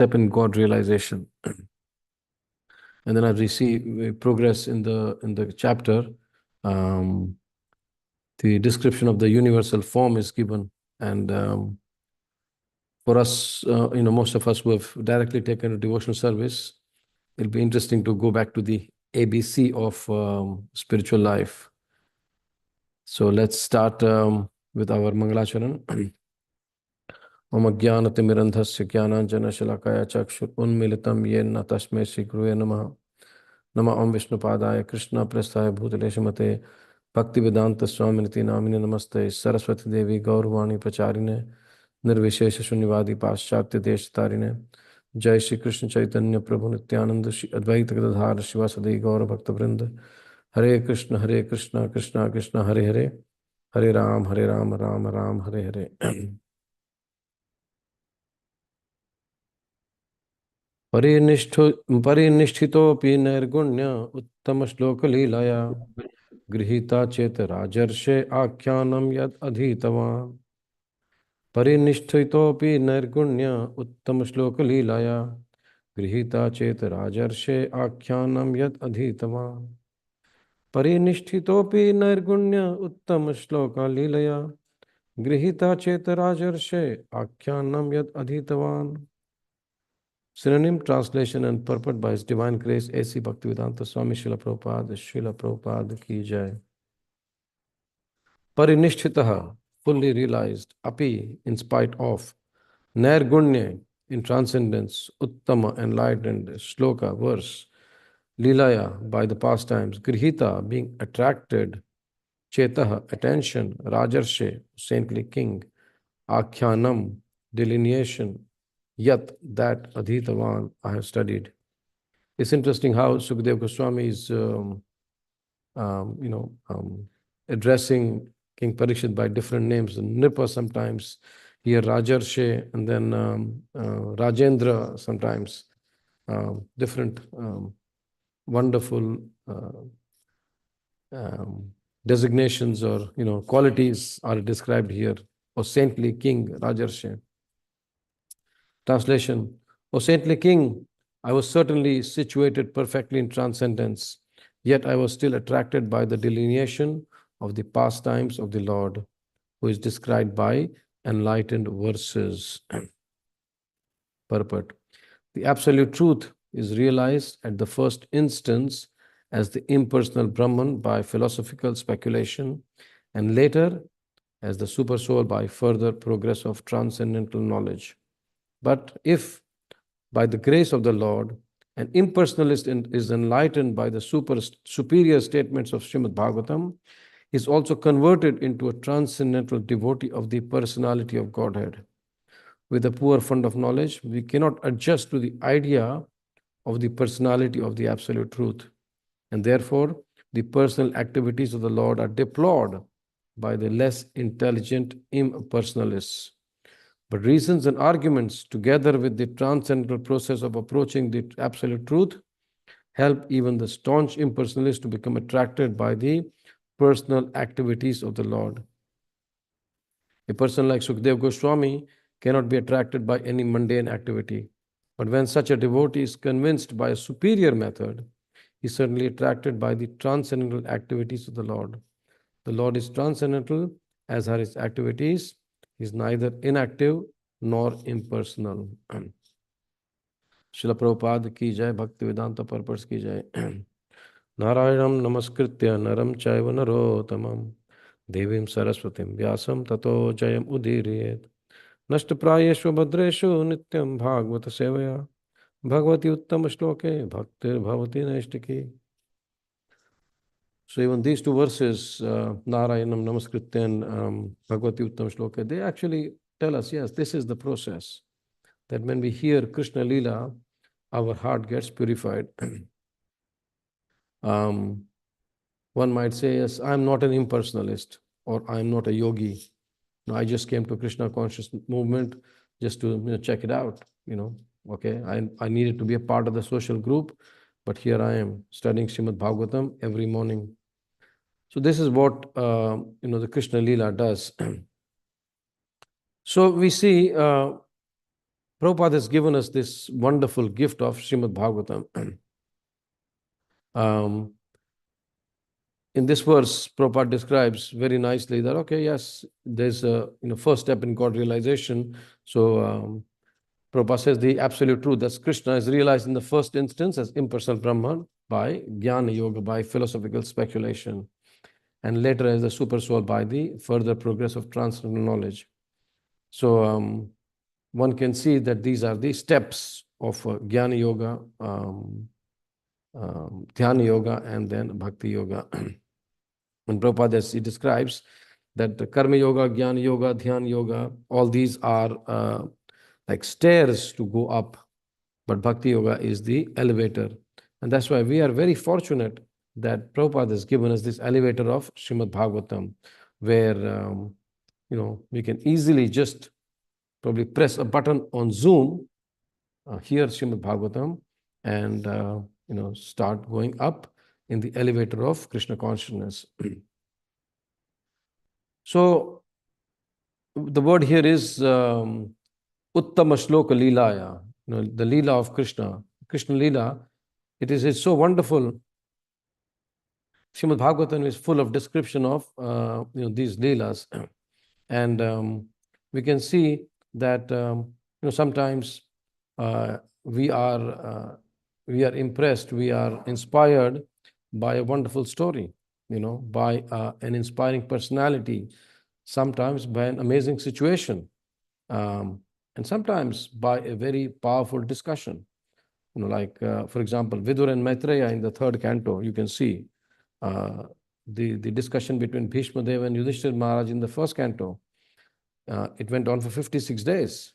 step in God realization. And then as we see progress in the chapter, the description of the universal form is given. And for us, most of us who have directly taken a devotional service, it'll be interesting to go back to the ABC of spiritual life. So let's start with our Mangalacharan. Om Ajnanatimirandhasya Jnananjana Shalakaya Chakshur Unmilitam Yenna Tasmai Shri Guruve Namaha. Nama Om Vishnupadaya Krishna Prasthaya Bhutale Srimate Bhaktivedanta Swaminiti Namine Namaste Saraswati Devi Gaurvani Pracharine Nirvishesha Shunyavadi Paschatya Deshtarine Jai Shri Krishna Chaitanya Prabhu Nityananda Shri Advaita Gadadhara Shivasadi Gaura Bhakta Vrinda Hare Krishna Krishna Krishna Hare Hare Hare Ram Ram Ram Hare Hare. परिनिष्ठितोऽपि नैर्गुण्य उत्तमश्लोकलीलया गृहीता चेत राजर्षे आख्यानं यद् अधीतवान् परिनिष्ठितोऽपि नैर्गुण्य उत्तमश्लोकलीलया गृहीता चेत राजर्षे आख्यानं यद् अधीतवान् परिनिष्ठितोऽपि नैर्गुण्य उत्तमश्लोकलीलया गृहीता चेत राजर्षे आख्यानं यद् अधीतवान्. Synonym, translation and purport by His Divine Grace A.C. Bhaktivedanta Swami Srila Prabhupada ki jai. Parinishthitaha, fully realized, api, in spite of, nairgunya, in transcendence, uttama, enlightened, shloka, verse, lilaya, by the pastimes, grihita, being attracted, chetaha, attention, rajarshe, saintly king, akhyanam, delineation, yat, that, adhitavan, I have studied. It's interesting how Sukadeva Goswami is, addressing King Parikshit by different names. Nripa sometimes, here Rajarshe, and then Rajendra sometimes. Different wonderful designations or qualities are described here. O saintly king, Rajarshe. Translation: O saintly king, I was certainly situated perfectly in transcendence, yet I was still attracted by the delineation of the pastimes of the Lord, who is described by enlightened verses. Purport: the absolute truth is realized at the first instance as the impersonal Brahman by philosophical speculation, and later as the Supersoul by further progress of transcendental knowledge. But if, by the grace of the Lord, an impersonalist is enlightened by the superior statements of Srimad Bhagavatam, he is also converted into a transcendental devotee of the personality of Godhead. With a poor fund of knowledge, we cannot adjust to the idea of the personality of the Absolute Truth, and therefore the personal activities of the Lord are deplored by the less intelligent impersonalists. But reasons and arguments, together with the transcendental process of approaching the Absolute Truth, help even the staunch impersonalists to become attracted by the personal activities of the Lord. A person like Sukadeva Goswami cannot be attracted by any mundane activity. But when such a devotee is convinced by a superior method, he is certainly attracted by the transcendental activities of the Lord. The Lord is transcendental, as are His activities. He is neither inactive nor impersonal. Srila Prabhupada ki jai, Bhaktivedanta purpose ki jai. Narayanam namaskritya naram chaiva narottamam devim saraswatim vyasam tato jayam udiriyet nashtaprayeshu bhadreshu nityam bhagavata sevaya bhagavati uttama shloke bhaktir bhavati naishtiki. So even these two verses, Narayanam Namaskritya and Bhagavati Uttam Shloka, they actually tell us, yes, this is the process. That when we hear Krishna Leela, our heart gets purified. One might say, yes, I'm not an impersonalist, or I'm not a yogi. No, I just came to Krishna conscious movement just to check it out. Okay, I needed to be a part of the social group, but here I am studying Srimad Bhagavatam every morning. So this is what the Krishna Leela does. So we see Prabhupada has given us this wonderful gift of Srimad Bhagavatam. In this verse, Prabhupada describes very nicely that, okay, yes, there's a first step in God realization. So Prabhupada says the absolute truth, that Krishna is realized in the first instance as impersonal Brahman by Jnana Yoga, by philosophical speculation, and later as the super soul by the further progress of transcendental knowledge. So one can see that these are the steps of Jnana Yoga, Dhyana Yoga, and then Bhakti Yoga. And Prabhupada, he describes that the Karma Yoga, Jnana Yoga, Dhyana Yoga, all these are like stairs to go up, but Bhakti Yoga is the elevator. And that's why we are very fortunate that Prabhupada has given us this elevator of Srimad Bhagavatam, where we can easily just probably press a button on Zoom, hear Srimad Bhagavatam, and start going up in the elevator of Krishna consciousness. So the word here is Uttama Shloka Leelaya, the Leela of Krishna. Krishna Leela, it's so wonderful. Srimad Bhagavatam is full of description of these Leelas. And we can see that sometimes we are impressed, we are inspired by a wonderful story, by an inspiring personality, sometimes by an amazing situation, and sometimes by a very powerful discussion. Like, for example, Vidur and Maitreya in the third canto, you can see the discussion between Bhishma Deva and Yudhishthira Maharaj in the first canto. It went on for 56 days.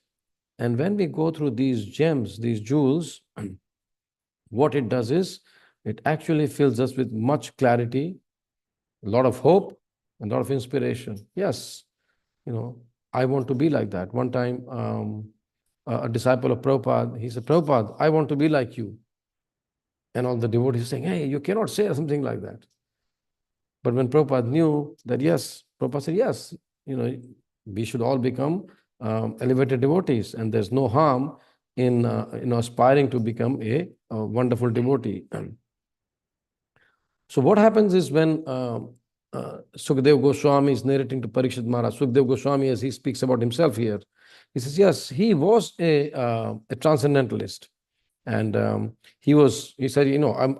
And when we go through these gems, these jewels, what it does is, it actually fills us with much clarity, a lot of hope, and a lot of inspiration. Yes, I want to be like that. One time, a disciple of Prabhupada, he said, Prabhupada, I want to be like you. And all the devotees saying, hey, you cannot say something like that. But when Prabhupada knew that, yes, Prabhupada said, yes, we should all become elevated devotees, and there's no harm in aspiring to become a wonderful devotee. So what happens is when Sukadeva Goswami is narrating to Parikshit Maharaj, Sukadeva Goswami, as he speaks about himself here, he says, yes, he was a transcendentalist. And he said,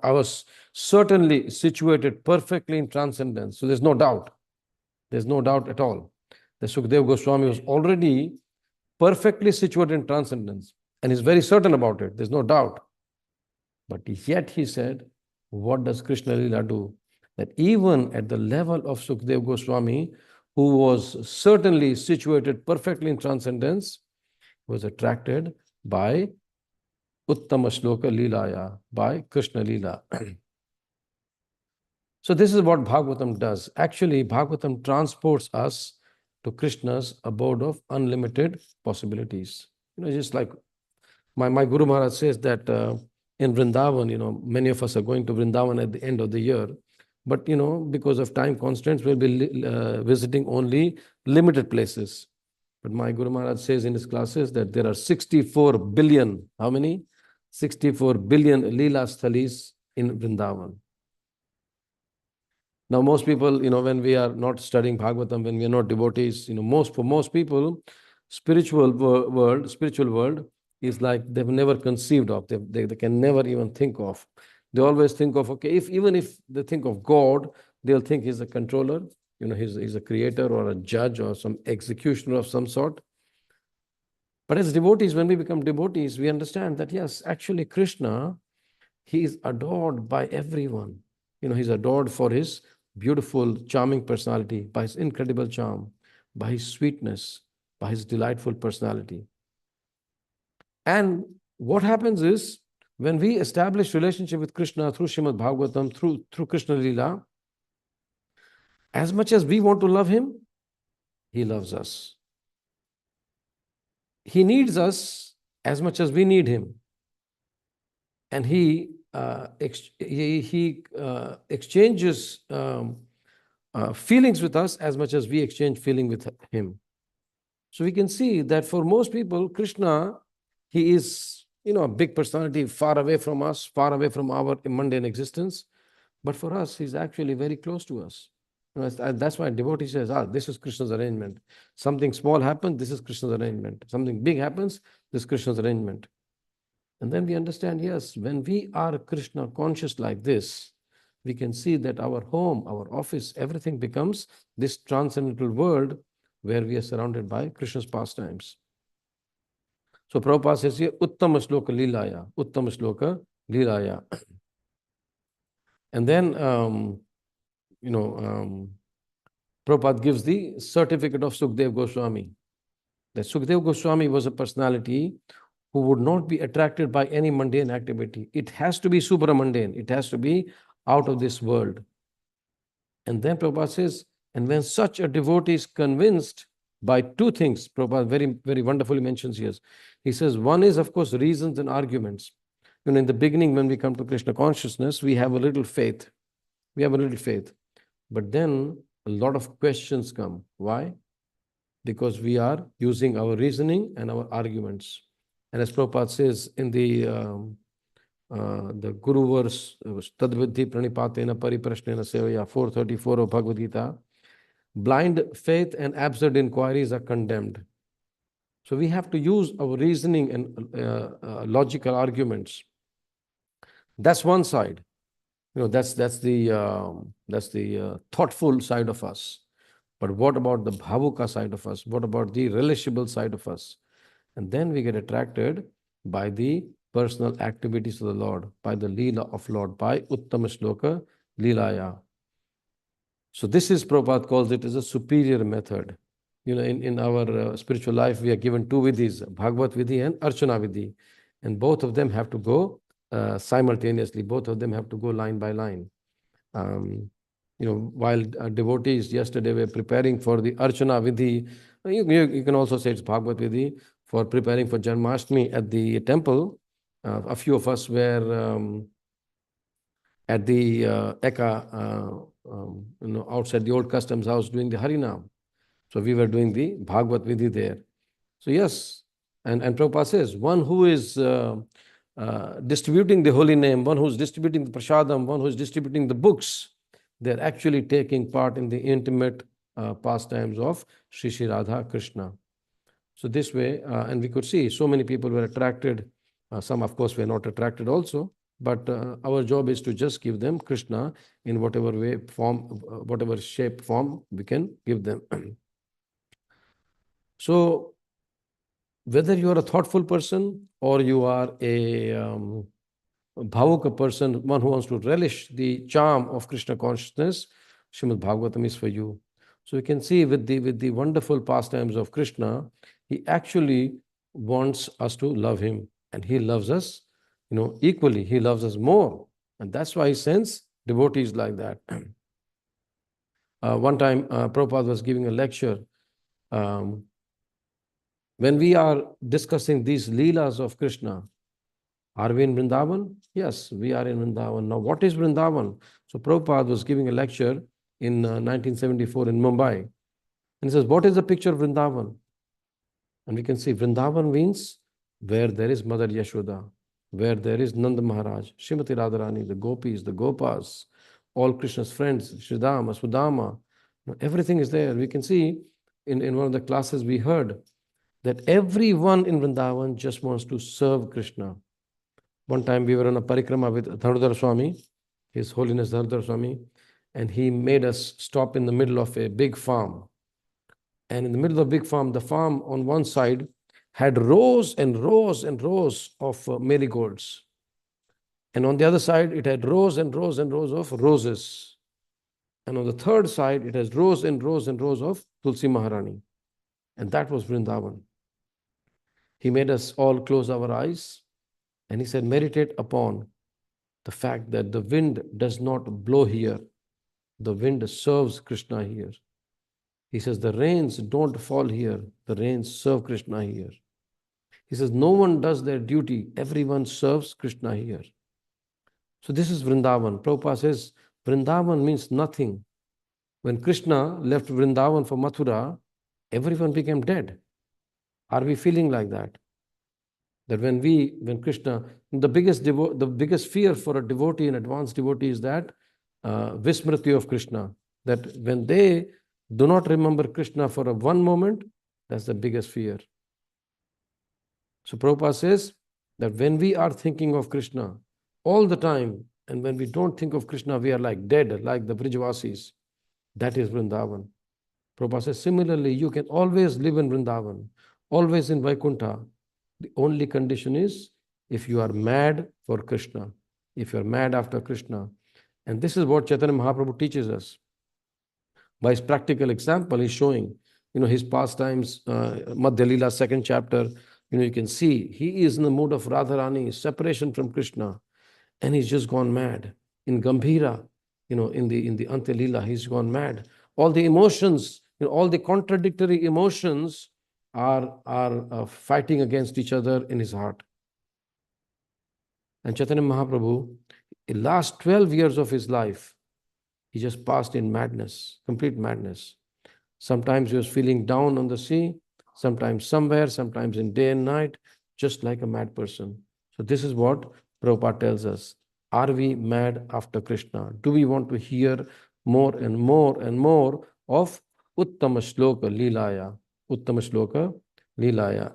I was certainly situated perfectly in transcendence. So there's no doubt. There's no doubt at all. The Sukadeva Goswami was already perfectly situated in transcendence. And he's very certain about it. There's no doubt. But yet he said, what does Krishna Leela do? That even at the level of Sukadeva Goswami, who was certainly situated perfectly in transcendence, was attracted by Uttama Shloka Leelaya, by Krishna Leela. So this is what Bhagavatam does. Actually, Bhagavatam transports us to Krishna's abode of unlimited possibilities. Just like my Guru Maharaj says that in Vrindavan, many of us are going to Vrindavan at the end of the year. But, because of time constraints, we'll be visiting only limited places. But my Guru Maharaj says in his classes that there are 64 billion, how many? 64 billion Leela Sthalis in Vrindavan. Now, most people, when we are not studying Bhagavatam, when we are not devotees, for most people, spiritual world is like they've never conceived of, they can never even think of. They always think of, okay, even if they think of God, they'll think he's a controller, he's a creator or a judge or some executioner of some sort. But as devotees, when we become devotees, we understand that, yes, actually Krishna, he is adored by everyone. He's adored for his beautiful, charming personality, by his incredible charm, by his sweetness, by his delightful personality. And what happens is, when we establish relationship with Krishna through Srimad Bhagavatam, through Krishna Leela, as much as we want to love him, he loves us. He needs us as much as we need him. And he exchanges feelings with us as much as we exchange feeling with him. So we can see that for most people, Krishna He is, a big personality far away from us, far away from our mundane existence. But for us, he's actually very close to us. That's why devotee says, this is Krishna's arrangement. Something small happens, this is Krishna's arrangement. Something big happens, this is Krishna's arrangement. And then we understand, yes, when we are Krishna conscious like this, we can see that our home, our office, everything becomes this transcendental world where we are surrounded by Krishna's pastimes. So Prabhupada says here, Uttama Shloka Lilaya, Uttama Shloka Lilaya. And then, Prabhupada gives the certificate of Sukdev Goswami. That Sukdev Goswami was a personality who would not be attracted by any mundane activity. It has to be supramundane. It has to be out of this world. And then Prabhupada says, and when such a devotee is convinced by two things, Prabhupada very, very wonderfully mentions here. He says, one is, of course, reasons and arguments. In the beginning, when we come to Krishna consciousness, we have a little faith. We have a little faith. But then a lot of questions come. Why? Because we are using our reasoning and our arguments. And as Prabhupada says in the Guru verse, Tadviddhi Pranipatena Pariprashnena Sevaya, 434 of Bhagavad Gita, blind faith and absurd inquiries are condemned. So we have to use our reasoning and logical arguments. That's one side. That's the thoughtful side of us. But what about the bhavuka side of us? What about the relishable side of us? And then we get attracted by the personal activities of the Lord, by the Leela of Lord, by Uttama Shloka Leelaya. So this is, Prabhupada calls it as a superior method. In our spiritual life, we are given two vidhis, Bhagavat Vidhi and Archana Vidhi. And both of them have to go simultaneously. Both of them have to go line by line. While devotees yesterday were preparing for the Archana Vidhi, you can also say it's Bhagavat Vidhi, for preparing for Janmashtami at the temple. A few of us were at the Eka, outside the old customs house doing the Harinam. So we were doing the Bhagavat Vidhi there. So yes, and Prabhupada says, one who is distributing the holy name, one who is distributing the prasadam, one who is distributing the books, they're actually taking part in the intimate pastimes of Sri Sri Radha Krishna. So this way, and we could see so many people were attracted. Some, of course, were not attracted also. But our job is to just give them Krishna in whatever way, form, whatever shape, form we can give them. So whether you are a thoughtful person or you are a bhavuka person, one who wants to relish the charm of Krishna consciousness, Srimad Bhagavatam is for you. So you can see with the wonderful pastimes of Krishna, he actually wants us to love him, and he loves us, equally. He loves us more, and that's why he sends devotees like that. One time, Prabhupada was giving a lecture. When we are discussing these leelas of Krishna, are we in Vrindavan? Yes, we are in Vrindavan. Now, what is Vrindavan? So Prabhupada was giving a lecture in 1974 in Mumbai. And he says, what is the picture of Vrindavan? And we can see Vrindavan means where there is Mother Yashoda, where there is Nanda Maharaj, Srimati Radharani, the gopis, the gopas, all Krishna's friends, Sridhama, Sudama, everything is there. We can see in one of the classes we heard that everyone in Vrindavan just wants to serve Krishna. One time we were on a parikrama with Dhanurdhara Swami, His Holiness Dhanurdhara Swami, and he made us stop in the middle of a big farm. And in the middle of the big farm, the farm on one side had rows and rows and rows of marigolds. And on the other side, it had rows and rows and rows of roses. And on the third side, it has rows and rows and rows of Tulsi Maharani. And that was Vrindavan. He made us all close our eyes. And he said, meditate upon the fact that the wind does not blow here. The wind serves Krishna here. He says, the rains don't fall here. The rains serve Krishna here. He says, no one does their duty. Everyone serves Krishna here. So this is Vrindavan. Prabhupada says, Vrindavan means nothing. When Krishna left Vrindavan for Mathura, everyone became dead. Are we feeling like that? That when Krishna, the biggest fear for a devotee, an advanced devotee, is that vismriti of Krishna. That when they do not remember Krishna for one moment, that's the biggest fear. So Prabhupada says that when we are thinking of Krishna all the time, and when we don't think of Krishna, we are like dead, like the Brijvasis. That is Vrindavan. Prabhupada says, similarly, you can always live in Vrindavan, always in Vaikuntha. The only condition is if you are mad for Krishna, if you are mad after Krishna. And this is what Chaitanya Mahaprabhu teaches us. By his practical example, he's showing, his pastimes, Madhya Leela, 2nd chapter, you can see he is in the mood of Radharani, separation from Krishna, and he's just gone mad. In Gambhira, in the Antya Leela, he's gone mad. All the emotions, all the contradictory emotions are fighting against each other in his heart. And Chaitanya Mahaprabhu, in last 12 years of his life, he just passed in madness, complete madness. Sometimes he was feeling down on the sea, sometimes somewhere, sometimes in day and night, just like a mad person. So this is what Prabhupada tells us. Are we mad after Krishna? Do we want to hear more and more and more of Uttama Shloka Leelaya? Uttama Shloka Leelaya.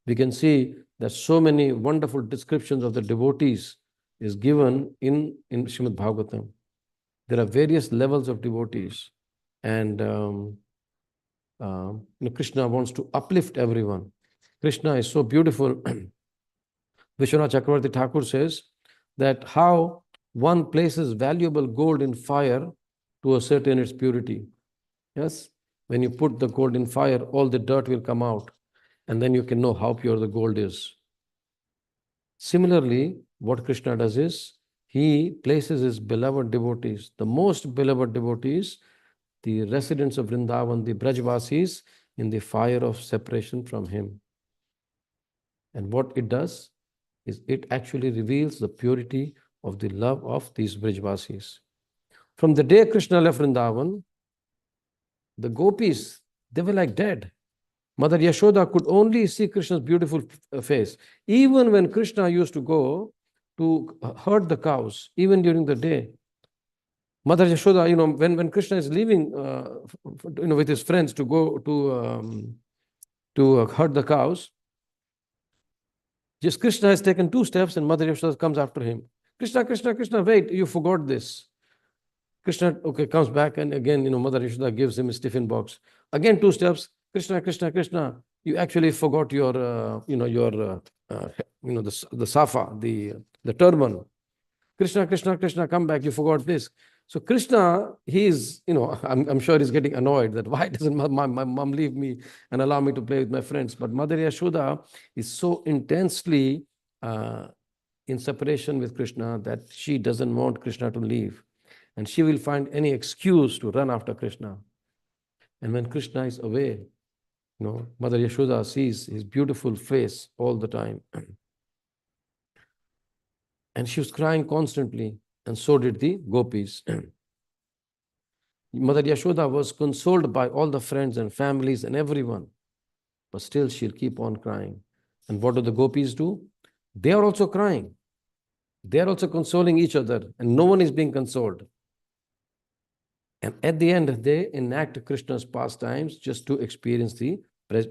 We can see that so many wonderful descriptions of the devotees is given in Srimad Bhagavatam. There are various levels of devotees, and Krishna wants to uplift everyone. Krishna is so beautiful. Vishwanath Chakravarti Thakur says that how one places valuable gold in fire to ascertain its purity. Yes, when you put the gold in fire, all the dirt will come out, and then you can know how pure the gold is. Similarly, what Krishna does is, he places his beloved devotees, the most beloved devotees, the residents of Vrindavan, the Brajvasis, in the fire of separation from him. And what it does is it actually reveals the purity of the love of these Brajvasis. From the day Krishna left Vrindavan, the gopis, they were like dead. Mother Yashoda could only see Krishna's beautiful face. Even when Krishna used to go to herd the cows, even during the day, Mother Yashoda, when Krishna is leaving, with his friends to go to herd the cows, just Krishna has taken 2 steps and Mother Yashoda comes after him. Krishna, Krishna, Krishna, wait, you forgot this. Krishna, comes back, and again, Mother Yashoda gives him a tiffin box. Again, 2 steps. Krishna, Krishna, Krishna, you actually forgot your, the safa, the turban. Krishna, Krishna, Krishna, come back, you forgot this. So Krishna, he's, I'm sure he's getting annoyed that why doesn't my mom leave me and allow me to play with my friends? But Mother Yashoda is so intensely in separation with Krishna that she doesn't want Krishna to leave. And she will find any excuse to run after Krishna. And when Krishna is away, Mother Yashoda sees his beautiful face all the time. And she was crying constantly, and so did the gopis. Mother Yashoda was consoled by all the friends and families and everyone, but still she'll keep on crying. And what do the gopis do? They are also crying. They are also consoling each other, and no one is being consoled. And at the end, they enact Krishna's pastimes just to experience the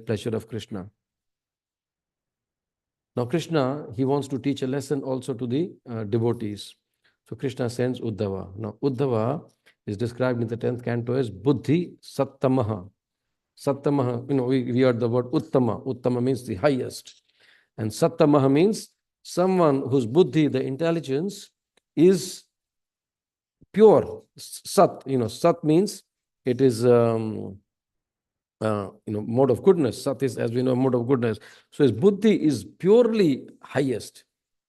pleasure of Krishna. Now Krishna, he wants to teach a lesson also to the devotees. So Krishna sends Uddhava. Now Uddhava is described in the 10th canto as Buddhi Sattamaha. Sattamaha, we heard the word Uttama. Uttama means the highest. And Sattamaha means someone whose Buddhi, the intelligence, is pure. Sat, Sat means it is mode of goodness. Sat is, as we know, mode of goodness. So his Buddhi is purely highest.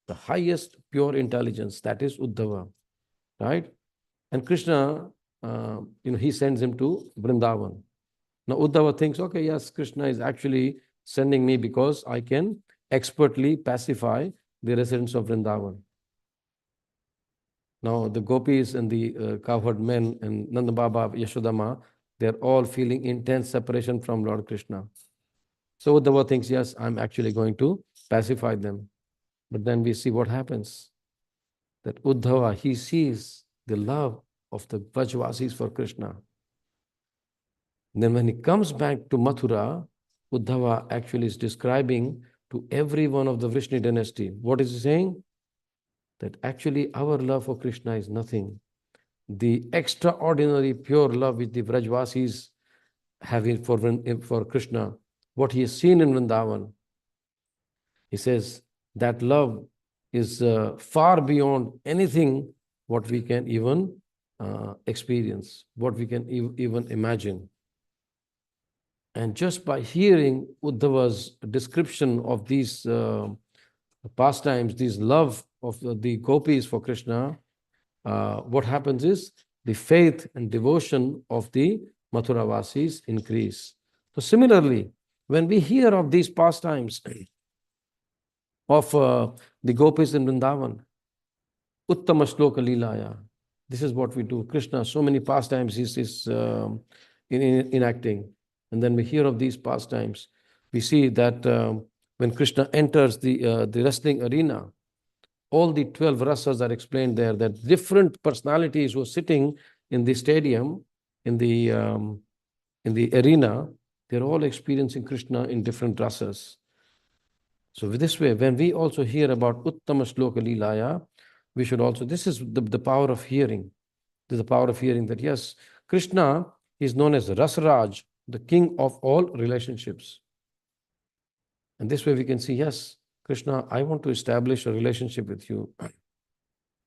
The highest pure intelligence, that is Uddhava, right? And Krishna, he sends him to Vrindavan. Now Uddhava thinks, okay, yes, Krishna is actually sending me because I can expertly pacify the residents of Vrindavan. Now the gopis and the cowherd men and Nanda Baba, Yashodama, they're all feeling intense separation from Lord Krishna. So Uddhava thinks, yes, I'm actually going to pacify them. But then we see what happens. That Uddhava, he sees the love of the Brajvasis for Krishna. And then when he comes back to Mathura, Uddhava actually is describing to every one of the Vrishni dynasty. What is he saying? That actually our love for Krishna is nothing. The extraordinary pure love which the Brajvasis have for Krishna, what he has seen in Vrindavan, he says that love is far beyond anything what we can even experience, what we can even imagine. And just by hearing Uddhava's description of these pastimes, this love of the gopis for Krishna, what happens is the faith and devotion of the Mathuravasis increase. So similarly, when we hear of these pastimes of the gopis in Vrindavan, Uttama Shloka Leelaya, this is what we do. Krishna, so many pastimes is enacting. And then we hear of these pastimes. We see that when Krishna enters the wrestling arena, all the 12 rasas are explained there, that different personalities who are sitting in the stadium, in the arena, they're all experiencing Krishna in different rasas. So this way, when we also hear about Uttama Shloka Leelaya, we should also, this is the power of hearing. This is the power of hearing that yes, Krishna is known as Rasraj, the king of all relationships. And this way we can see, yes, Krishna, I want to establish a relationship with you.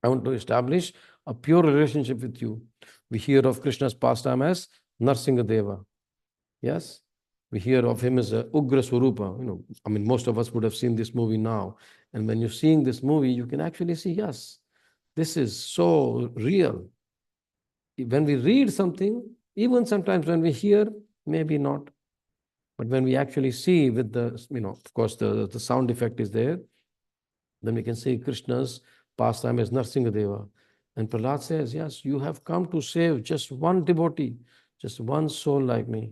I want to establish a pure relationship with you. We hear of Krishna's pastime as Narsingadeva. Yes? We hear of him as a Ugra Swarupa. I mean, most of us would have seen this movie now. And when you're seeing this movie, you can actually see, yes, this is so real. When we read something, even sometimes when we hear, maybe not. But when we actually see with the, of course, the sound effect is there, then we can see Krishna's pastime as Narsingadeva. And Prahlad says, yes, you have come to save just one devotee, just one soul like me.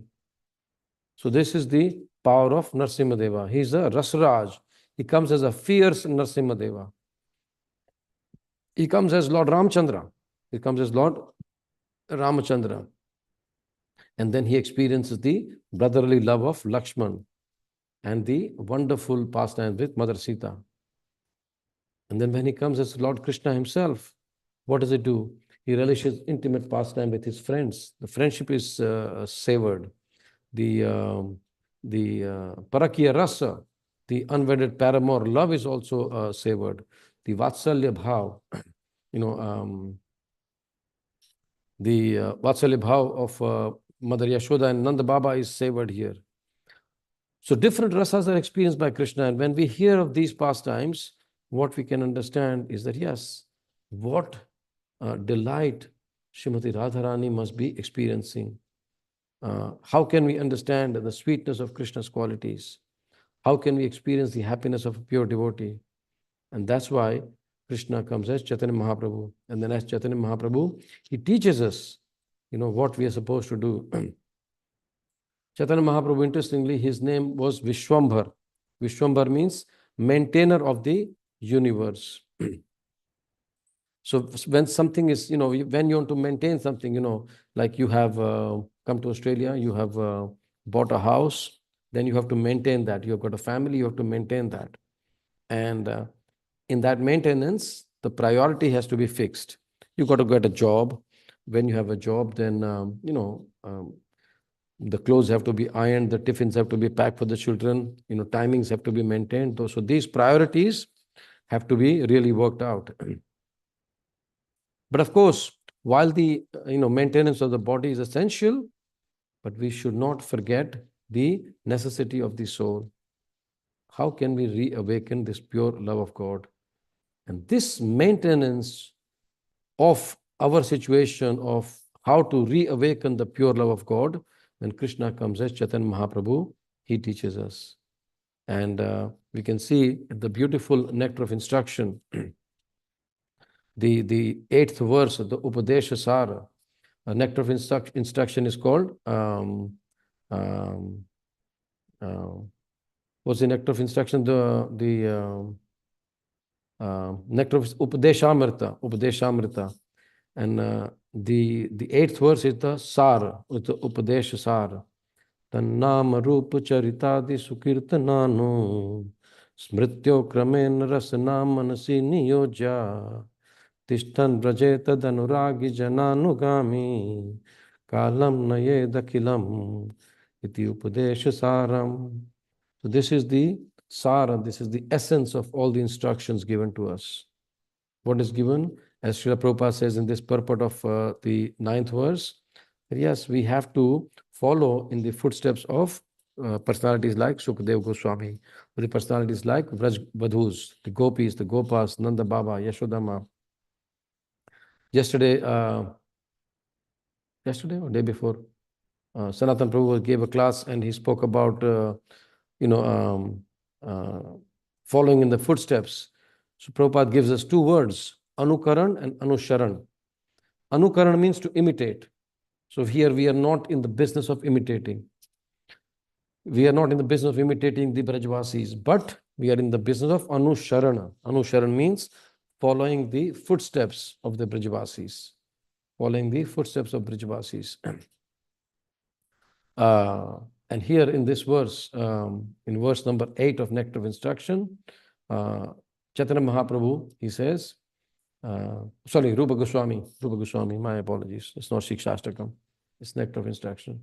So this is the power of Narsimhadeva. He's a Rasraj. He comes as a fierce Narsimhadeva. He comes as Lord Ramchandra. He comes as Lord Ramachandra. And then he experiences the brotherly love of Lakshman and the wonderful pastime with Mother Sita. And then when he comes as Lord Krishna himself, what does he do? He relishes intimate pastime with his friends. The friendship is savored. The Parakya Rasa, the unwedded paramour love is also savored. The Vatsalya Bhav, the Vatsalya Bhav of Mother Yashoda and Nanda Baba is savored here. So different rasas are experienced by Krishna. And when we hear of these pastimes, what we can understand is that, yes, what delight Srimati Radharani must be experiencing. How can we understand the sweetness of Krishna's qualities? How can we experience the happiness of a pure devotee? And that's why Krishna comes as Chaitanya Mahaprabhu. And then as Chaitanya Mahaprabhu, he teaches us, what we are supposed to do. Chaitanya Mahaprabhu, interestingly, his name was Vishwambhar. Vishwambhar means maintainer of the universe. So when something is, when you want to maintain something, like you have come to Australia, you have bought a house, then you have to maintain that. You have got a family, you have to maintain that. And in that maintenance, the priority has to be fixed. You got to get a job. When you have a job, then, the clothes have to be ironed, the tiffins have to be packed for the children, timings have to be maintained. So these priorities have to be really worked out. But of course, while the maintenance of the body is essential, but we should not forget the necessity of the soul. How can we reawaken this pure love of God? And this maintenance of our situation of how to reawaken the pure love of God, when Krishna comes as Chaitanya Mahaprabhu, he teaches us. And we can see the beautiful nectar of instruction. The 8th verse of the Upadesha Sara, a nectar of instruction is called What's the nectar of instruction? The nectar of Upadeshamrita. And the eighth verse is the Sar, the Upadesha Sar. Tannam Rupa Charitadi Sukirtananu Smrityo Kramen Rasanam Manasi Niyoja Tishtan Brajeta Danuragi Jananugami Kalam Naye Dakilam Iti Upadesha Saram. So this is the Sara, this is the essence of all the instructions given to us. What is given? As Srila Prabhupada says in this purport of the 9th verse, yes, we have to follow in the footsteps of personalities like Sukadeva Goswami, or the personalities like Vraj Badhus, the Gopis, the Gopas, Nanda Baba, Yashodama. Yesterday or day before, Sanatan Prabhu gave a class and he spoke about, following in the footsteps. So Prabhupada gives us two words, Anukaran and Anusharan. Anukaran means to imitate. So here we are not in the business of imitating. We are not in the business of imitating the Brajvasis, but we are in the business of Anusharana. Anusharan means following the footsteps of the Brajvasis. Following the footsteps of Brajvasis. And here in this verse, in verse number 8 of Nectar of Instruction, Chaitanya Mahaprabhu, he says, Rupa Goswami, my apologies. It's not Shikshashtakam. It's Nectar of Instruction.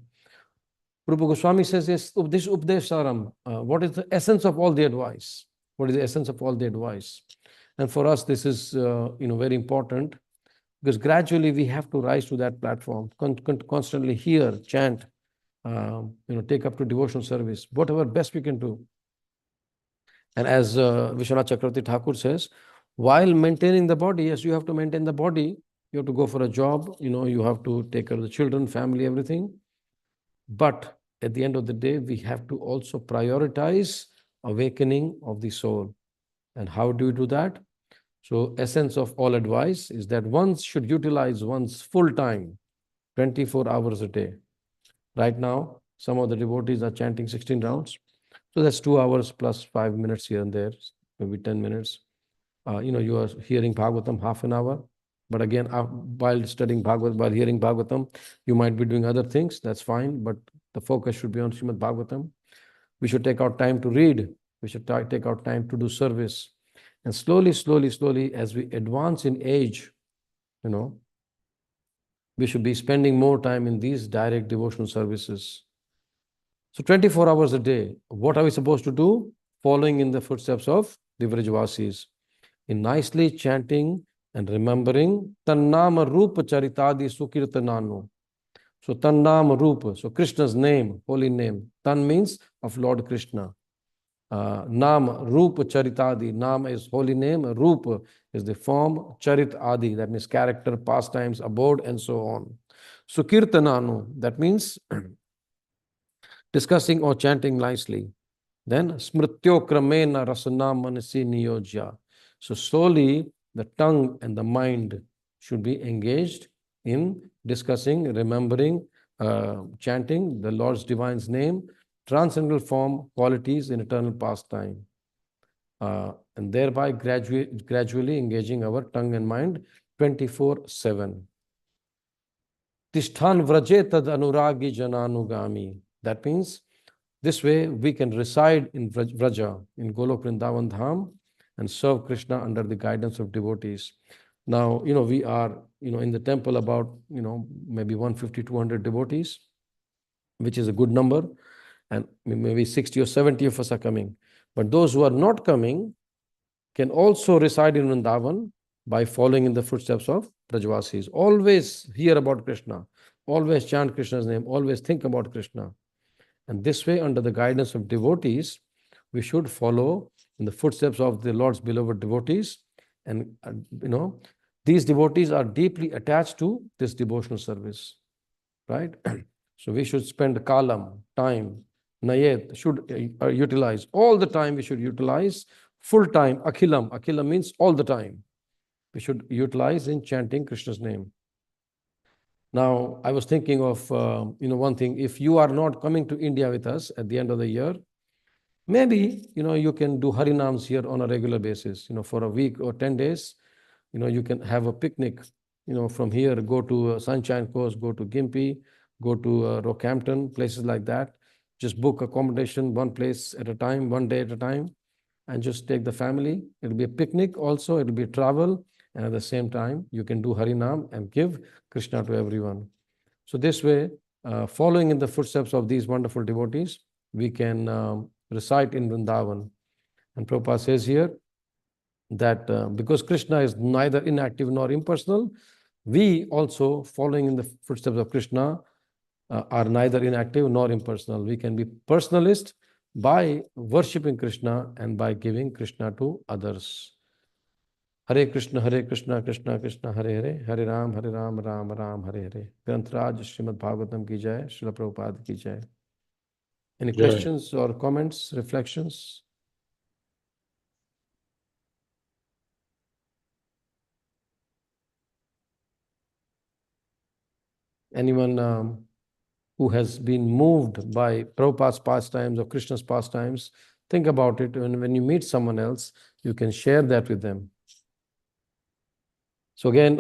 Rupa Goswami says, yes, this Updesaram, what is the essence of all the advice? What is the essence of all the advice? And for us, this is, very important, because gradually we have to rise to that platform, constantly hear, chant, take up to devotional service, whatever best we can do. And as Vishwanath Chakravarti Thakur says, while maintaining the body, yes, you have to maintain the body. You have to go for a job, you have to take care of the children, family, everything. But at the end of the day, we have to also prioritize awakening of the soul. And how do we do that? So essence of all advice is that one should utilize one's full time, 24 hours a day. Right now, some of the devotees are chanting 16 rounds. So that's 2 hours plus 5 minutes here and there, maybe 10 minutes. You are hearing Bhagavatam half an hour. But again, while studying Bhagavatam, while hearing Bhagavatam, you might be doing other things. That's fine. But the focus should be on Srimad Bhagavatam. We should take out time to read. We should take out time to do service. And slowly, as we advance in age, we should be spending more time in these direct devotional services. So 24 hours a day, what are we supposed to do? Following in the footsteps of the Vrajvasis, in nicely chanting and remembering Tannama Rupa Charitadi Sukirtananu. So Tannama Rupa, so Krishna's name, holy name. Tan means of Lord Krishna. Nam Rupa Charitadi. Nam is holy name. Rupa is the form. Charit Adi, that means character, pastimes, abode, and so on. Sukirtananu, that means discussing or chanting nicely. Then Smrityo Kramena Rasanam Manasi Niyojya. So slowly the tongue and the mind should be engaged in discussing, remembering, chanting the Lord's divine name, transcendental form, qualities in eternal pastime, and thereby gradually engaging our tongue and mind 24/7. Tishthan vraje tad anuragi jananugami. That means this way we can reside in Vraja, in Golok Vrindavan Dham, and serve Krishna under the guidance of devotees. Now, we are, in the temple about, maybe 150, 200 devotees, which is a good number. And maybe 60 or 70 of us are coming. But those who are not coming can also reside in Vrindavan by following in the footsteps of Brajvasis. Always hear about Krishna. Always chant Krishna's name. Always think about Krishna. And this way, under the guidance of devotees, we should follow in the footsteps of the Lord's beloved devotees. And, these devotees are deeply attached to this devotional service, right? So we should spend kalam, time, nayet, should utilize all the time. We should utilize full time, akhilam. Akhilam means all the time. We should utilize in chanting Krishna's name. Now, I was thinking of, one thing. If you are not coming to India with us at the end of the year, Maybe, you can do Harinams here on a regular basis, for a week or 10 days, you can have a picnic, from here, go to Sunshine Coast, go to Gympie, go to Rockhampton, places like that. Just book accommodation, one place at a time, one day at a time, and just take the family. It'll be a picnic also, it'll be travel, and at the same time, you can do Harinam and give Krishna to everyone. So this way, following in the footsteps of these wonderful devotees, we can recite in Vrindavan. And Prabhupada says here that because Krishna is neither inactive nor impersonal, we also, following in the footsteps of Krishna, are neither inactive nor impersonal. We can be personalist by worshipping Krishna and by giving Krishna to others. Hare Krishna, Krishna Krishna, Hare Hare, Hare Ram, Ram Ram, Hare Hare. Grantraj Srimad Bhagavatam ki jai, Srila Prabhupada ki jai. Any questions or comments, reflections? Anyone who has been moved by Prabhupada's pastimes or Krishna's pastimes, think about it. When you meet someone else, you can share that with them. So again,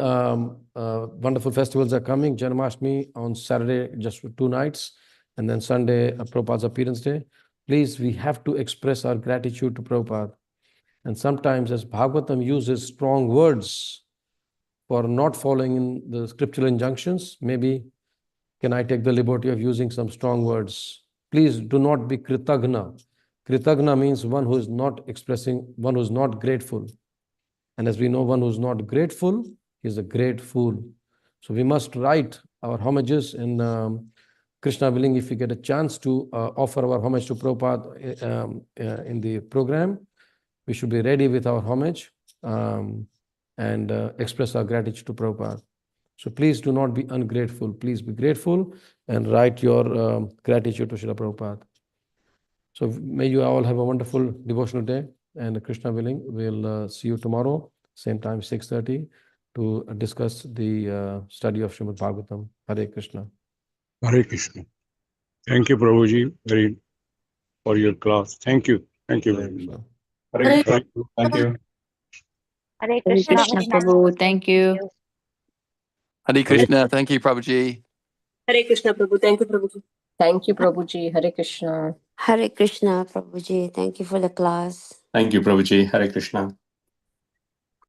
wonderful festivals are coming. Janmashtami on Saturday, just for 2 nights, and then Sunday, Prabhupada's appearance day. Please, we have to express our gratitude to Prabhupada. And sometimes, as Bhagavatam uses strong words for not following in the scriptural injunctions, maybe can I take the liberty of using some strong words? Please do not be kritagna. Kritagna means one who is not expressing, one who is not grateful. And as we know, one who is not grateful is a great fool. So we must write our homages, and Krishna willing, if we get a chance to offer our homage to Prabhupada in the program, we should be ready with our homage and express our gratitude to Prabhupada. So please do not be ungrateful. Please be grateful and write your gratitude to Srila Prabhupada. So may you all have a wonderful devotional day, and Krishna willing, we'll see you tomorrow, same time, 6:30, to discuss the study of Srimad Bhagavatam. Hare Krishna. Hare Krishna. Thank you, Prabhuji, for your class. Thank you. Thank you very much. Hare Krishna. Thank you. Hare Krishna, Prabhu. Thank you. Hare Krishna. Thank you, Prabhuji. Hare Krishna, Prabhu. Thank you, Prabhuji. Thank you, Prabhuji. Hare Krishna. Hare Krishna, Prabhuji. Thank you for the class. Thank you, Prabhuji. Hare Krishna.